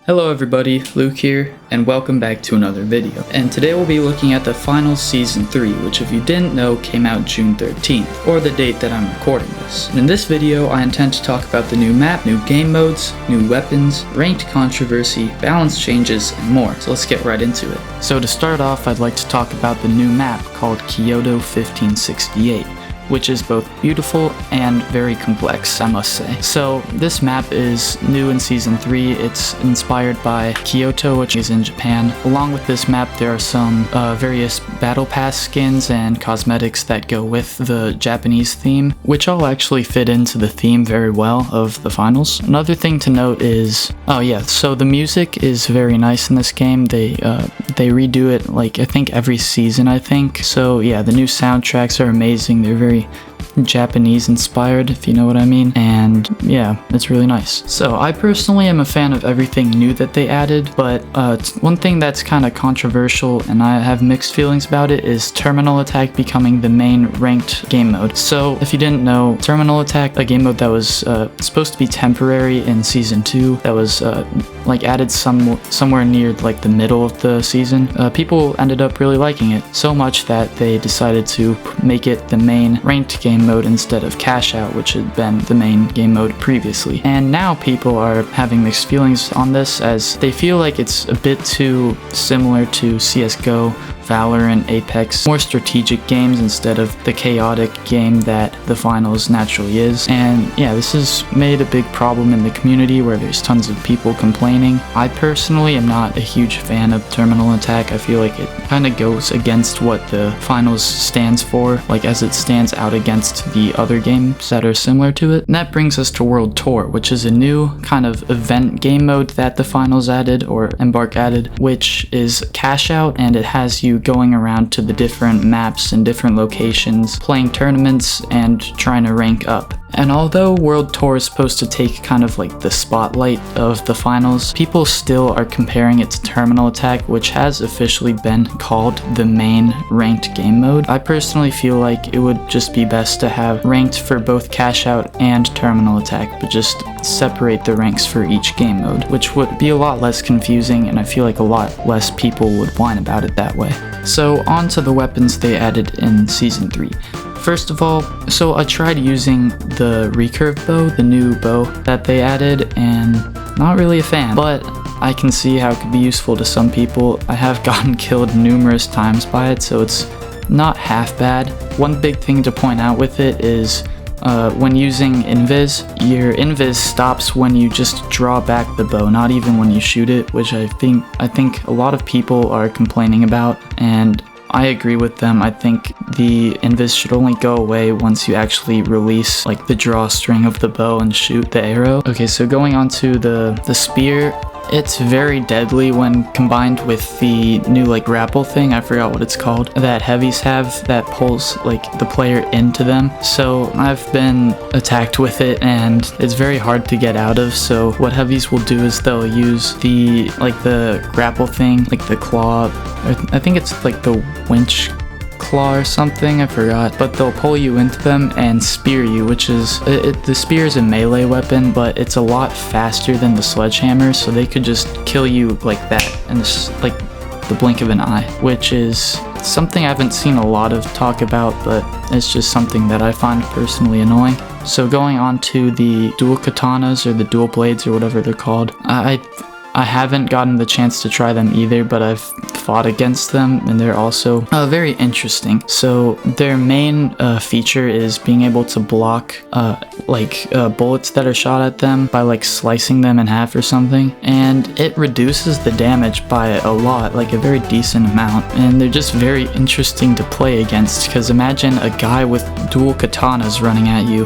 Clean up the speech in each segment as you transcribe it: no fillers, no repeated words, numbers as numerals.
Hello everybody, Luke here, and welcome back to another video. And today we'll be looking at the final Season 3, which if you didn't know came out June 13th, or the date that I'm recording this. And in this video, I intend to talk about the new map, new game modes, new weapons, ranked controversy, balance changes, and more. So let's get right into it. So to start off, I'd like to talk about the new map called Kyoto 1568. Which is both beautiful and very complex, I must say. So this map is new in Season 3. It's inspired by Kyoto, which is in Japan. Along with this map, there are some various battle pass skins and cosmetics that go with the Japanese theme, which all actually fit into the theme very well of the finals. Another thing to note is, so the music is very nice in this game. They redo it like I think every season, So yeah, the new soundtracks are amazing. They're very Japanese inspired, if you know what I mean, and yeah, it's really nice. So I personally am a fan of everything new that they added, but one thing that's kind of controversial and I have mixed feelings about it is Terminal Attack becoming the main ranked game mode. So if you didn't know, Terminal Attack, a game mode that was supposed to be temporary in Season 2, that was added somewhere near like the middle of the season, people ended up really liking it so much that they decided to make it the main ranked game mode instead of Cash Out, which had been the main game mode previously. And now people are having mixed feelings on this as they feel like it's a bit too similar to CSGO, Valorant, Apex, more strategic games instead of the chaotic game that the finals naturally is. And yeah, this has made a big problem in the community where there's tons of people complaining. I personally am not a huge fan of Terminal Attack. I feel like it kind of goes against what the finals stands for, like as it stands out against the other games that are similar to it. And that brings us to World Tour, which is a new kind of event game mode that the finals added, or Embark added, which is Cash Out, and it has you going around to the different maps and different locations, playing tournaments and trying to rank up. And although World Tour is supposed to take kind of like the spotlight of the finals, people still are comparing it to Terminal Attack, which has officially been called the main ranked game mode. I personally feel like it would just be best to have ranked for both Cash Out and Terminal Attack, but just separate the ranks for each game mode, which would be a lot less confusing, and I feel like a lot less people would whine about it that way. So on to the weapons they added in Season 3. First of all, so I tried using the recurve bow, the new bow that they added, and not really a fan, but I can see how it could be useful to some people. I have gotten killed numerous times by it, so it's not half bad. One big thing to point out with it is when using invis, your invis stops when you just draw back the bow, not even when you shoot it, which I think a lot of people are complaining about, and I agree with them. I think the invis should only go away once you actually release like the drawstring of the bow and shoot the arrow. Okay, so going on to the spear, it's very deadly when combined with the new like grapple thing, I forgot what it's called, that heavies have that pulls like the player into them. So I've been attacked with it and it's very hard to get out of. So what heavies will do is they'll use the grapple thing, like the claw, I think it's like the winch claw or something, I forgot, but they'll pull you into them and spear you, which is the spear is a melee weapon, but it's a lot faster than the sledgehammer, so they could just kill you like that in like the blink of an eye, which is something I haven't seen a lot of talk about, but it's just something that I find personally annoying. So going on to the dual katanas, or the dual blades, or whatever they're called, I haven't gotten the chance to try them either, but I've fought against them, and they're also very interesting. So their main feature is being able to block bullets that are shot at them by like slicing them in half or something, and it reduces the damage by a lot, like a very decent amount, and they're just very interesting to play against, because imagine a guy with dual katanas running at you,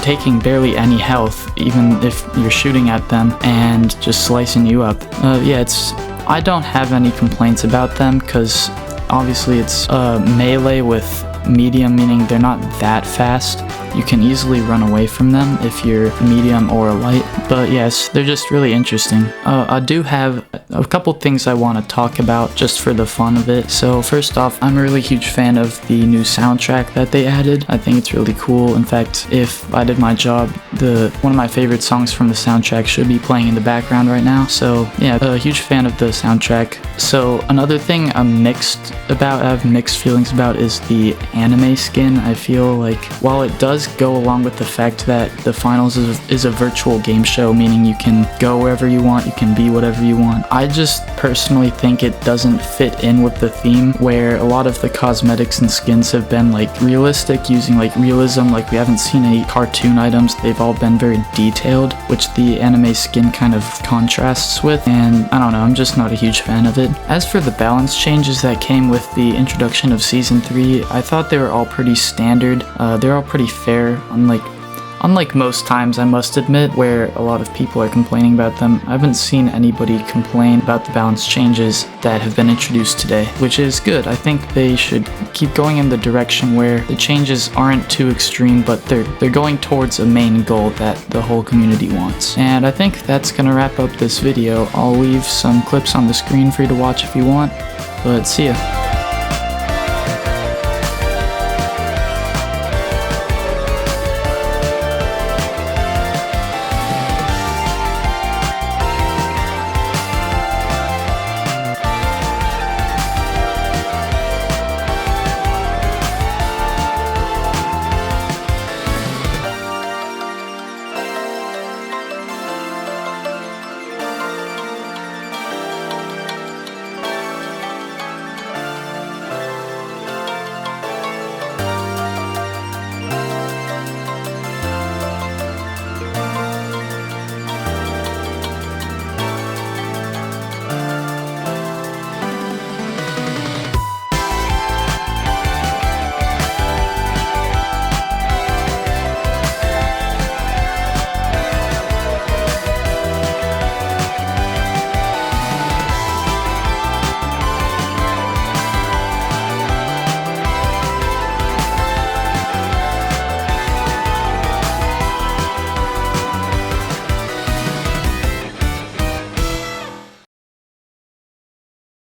taking barely any health, even if you're shooting at them, and just slicing you up. I don't have any complaints about them, because obviously it's melee with medium, meaning they're not that fast. You can easily run away from them if you're medium or light, but yes, they're just really interesting. I do have a couple things I want to talk about just for the fun of it. So first off, I'm a really huge fan of the new soundtrack that they added. I think it's really cool. In fact, if I did my job, one of my favorite songs from the soundtrack should be playing in the background right now. So yeah, a huge fan of the soundtrack. So another thing I have mixed feelings about is the anime skin. I feel like while it does go along with the fact that the finals is a virtual game show, meaning you can go wherever you want, you can be whatever you want, I just personally think it doesn't fit in with the theme, where a lot of the cosmetics and skins have been like realistic, using like realism. Like we haven't seen any cartoon items, they've all been very detailed, which the anime skin kind of contrasts with, and I don't know, I'm just not a huge fan of it. As for the balance changes that came with the introduction of Season 3, I thought they were all pretty standard. They're all pretty fair, unlike most times, I must admit, where a lot of people are complaining about them. I haven't seen anybody complain about the balance changes that have been introduced today, which is good. I think they should keep going in the direction where the changes aren't too extreme, but they're going towards a main goal that the whole community wants. And I think that's gonna wrap up this video. I'll leave some clips on the screen for you to watch if you want, but see ya.